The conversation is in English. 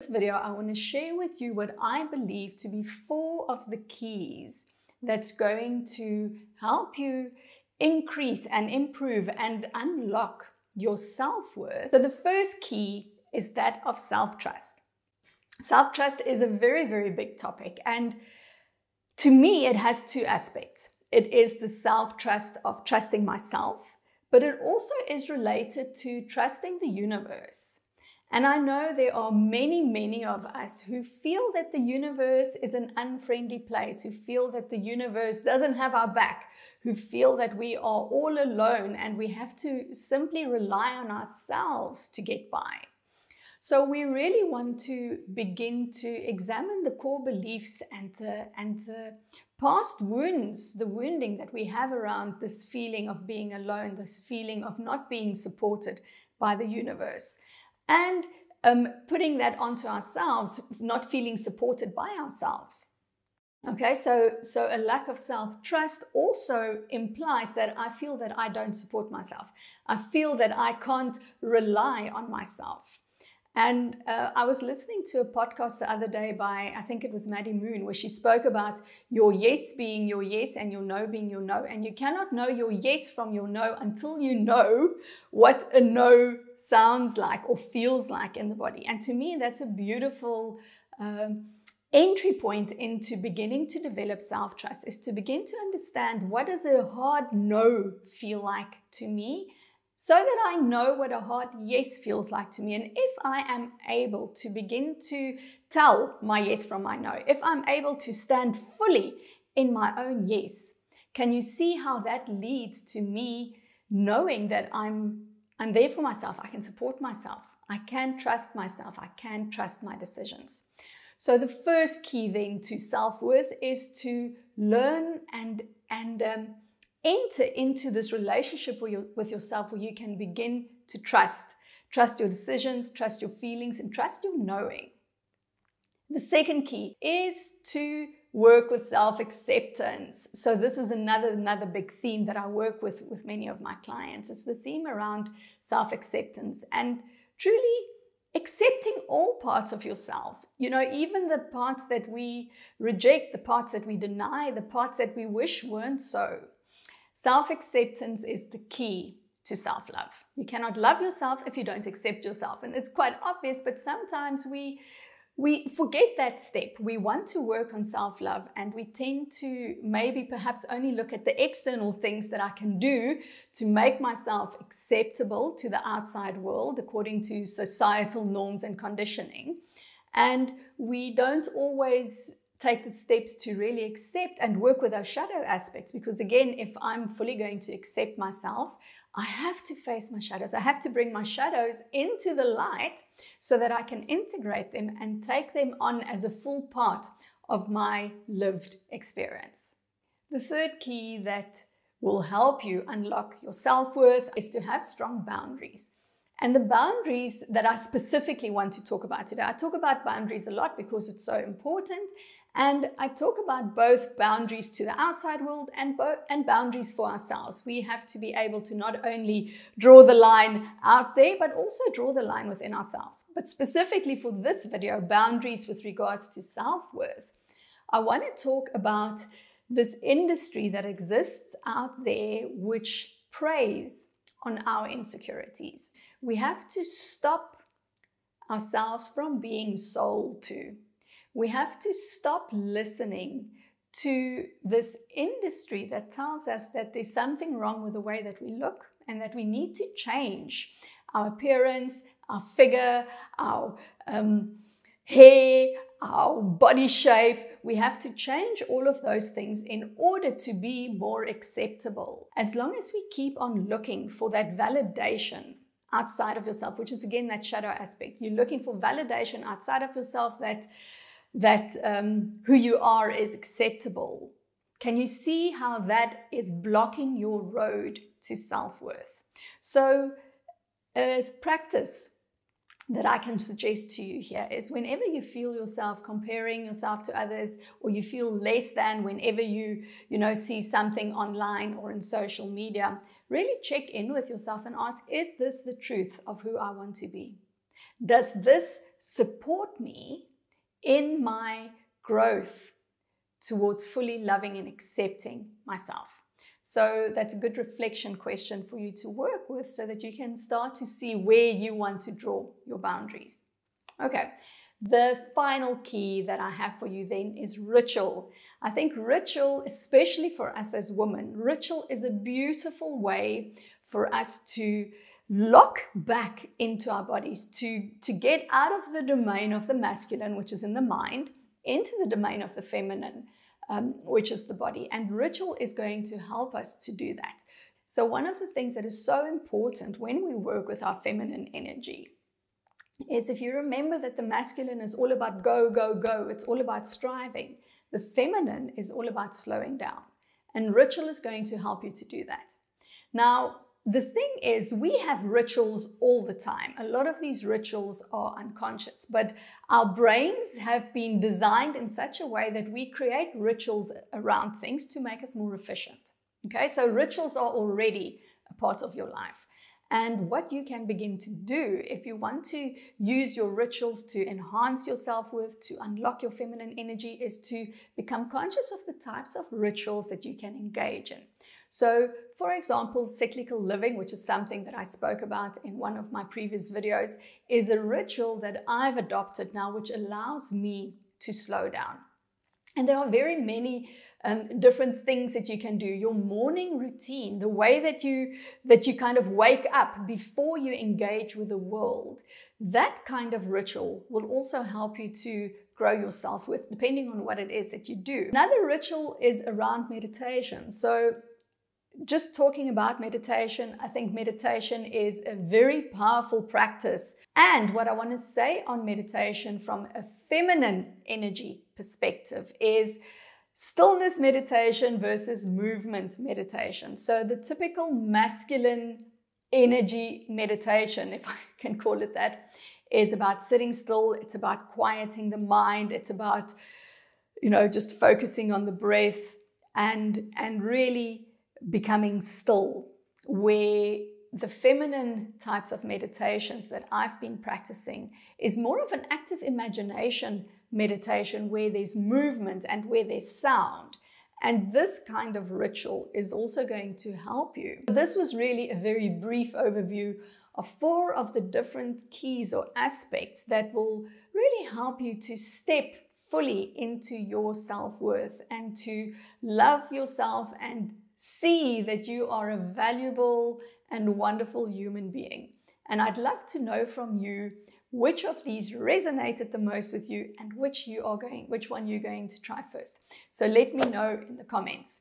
This video, I want to share with you what I believe to be 4 of the keys that's going to help you increase and improve and unlock your self-worth. So the first key is that of self-trust. Self-trust is a very, very big topic, and to me it has 2 aspects. It is the self-trust of trusting myself, but it also is related to trusting the universe. And I know there are many of us who feel that the universe is an unfriendly place, who feel that the universe doesn't have our back, who feel that we are all alone and we have to simply rely on ourselves to get by. So we really want to begin to examine the core beliefs and the past wounds, the wounding that we have around this feeling of being alone, this feeling of not being supported by the universe. And putting that onto ourselves, not feeling supported by ourselves. Okay, so a lack of self-trust also implies that I feel that I don't support myself. I feel that I can't rely on myself. And I was listening to a podcast the other day by, I think it was Maddie Moon, where she spoke about your yes being your yes and your no being your no. And you cannot know your yes from your no until you know what a no sounds like or feels like in the body. And to me, that's a beautiful entry point into beginning to develop self-trust, is to begin to understand, what does a hard no feel like to me, so that I know what a hard yes feels like to me. And if I am able to begin to tell my yes from my no, if I'm able to stand fully in my own yes, can you see how that leads to me knowing that I'm there for myself, I can support myself, I can trust myself, I can trust my decisions. So the first key then to self-worth is to learn and enter into this relationship with yourself, where you can begin to trust your decisions, trust your feelings, and trust your knowing. The second key is to work with self-acceptance. So this is another big theme that I work with many of my clients. It's the theme around self-acceptance and truly accepting all parts of yourself. You know, even the parts that we reject, the parts that we deny, the parts that we wish weren't so. Self-acceptance is the key to self-love. You cannot love yourself if you don't accept yourself. And it's quite obvious, but sometimes we forget that step. We want to work on self-love, and we tend to maybe perhaps only look at the external things that I can do to make myself acceptable to the outside world according to societal norms and conditioning. And we don't always take the steps to really accept and work with those shadow aspects, because again, if I'm fully going to accept myself, I have to face my shadows. I have to bring my shadows into the light so that I can integrate them and take them on as a full part of my lived experience. The third key that will help you unlock your self-worth is to have strong boundaries. And the boundaries that I specifically want to talk about today, I talk about boundaries a lot because it's so important. And I talk about both boundaries to the outside world and boundaries for ourselves. We have to be able to not only draw the line out there, but also draw the line within ourselves. But specifically for this video, boundaries with regards to self-worth, I want to talk about this industry that exists out there which preys on our insecurities. We have to stop ourselves from being sold to. We have to stop listening to this industry that tells us that there's something wrong with the way that we look and that we need to change our appearance, our figure, our hair, our body shape. We have to change all of those things in order to be more acceptable. As long as we keep on looking for that validation outside of yourself, which is again that shadow aspect, you're looking for validation outside of yourself that who you are is acceptable. Can you see how that is blocking your road to self-worth? So as practice that I can suggest to you here is, whenever you feel yourself comparing yourself to others, or you feel less than whenever you see something online or in social media, really check in with yourself and ask, is this the truth of who I want to be? Does this support me in my growth towards fully loving and accepting myself? So that's a good reflection question for you to work with so that you can start to see where you want to draw your boundaries. Okay, the final key that I have for you then is ritual. I think ritual, especially for us as women, ritual is a beautiful way for us to lock back into our bodies, to get out of the domain of the masculine, which is in the mind, into the domain of the feminine, which is the body. And ritual is going to help us to do that. So one of the things that is so important when we work with our feminine energy is, if you remember that the masculine is all about go, go, go, it's all about striving. The feminine is all about slowing down. And ritual is going to help you to do that. Now, the thing is, we have rituals all the time. A lot of these rituals are unconscious, but our brains have been designed in such a way that we create rituals around things to make us more efficient. Okay, so rituals are already a part of your life. And what you can begin to do if you want to use your rituals to enhance your self-worth, to unlock your feminine energy, is to become conscious of the types of rituals that you can engage in. So, for example, cyclical living, which is something that I spoke about in one of my previous videos, is a ritual that I've adopted now, which allows me to slow down. And there are very many different things that you can do. Your morning routine, the way that you kind of wake up before you engage with the world, that kind of ritual will also help you to grow your self-worth, depending on what it is that you do. Another ritual is around meditation. So just talking about meditation, I think meditation is a very powerful practice. And what I want to say on meditation from a feminine energy perspective is stillness meditation versus movement meditation. So the typical masculine energy meditation, if I can call it that, is about sitting still. It's about quieting the mind. It's about, just focusing on the breath and really becoming still, where the feminine types of meditations that I've been practicing is more of an active imagination meditation, where there's movement and where there's sound. And this kind of ritual is also going to help you. This was really a very brief overview of 4 of the different keys or aspects that will really help you to step fully into your self-worth and to love yourself and see that you are a valuable and wonderful human being. And I'd love to know from you which of these resonated the most with you and which one you're going to try first. So let me know in the comments.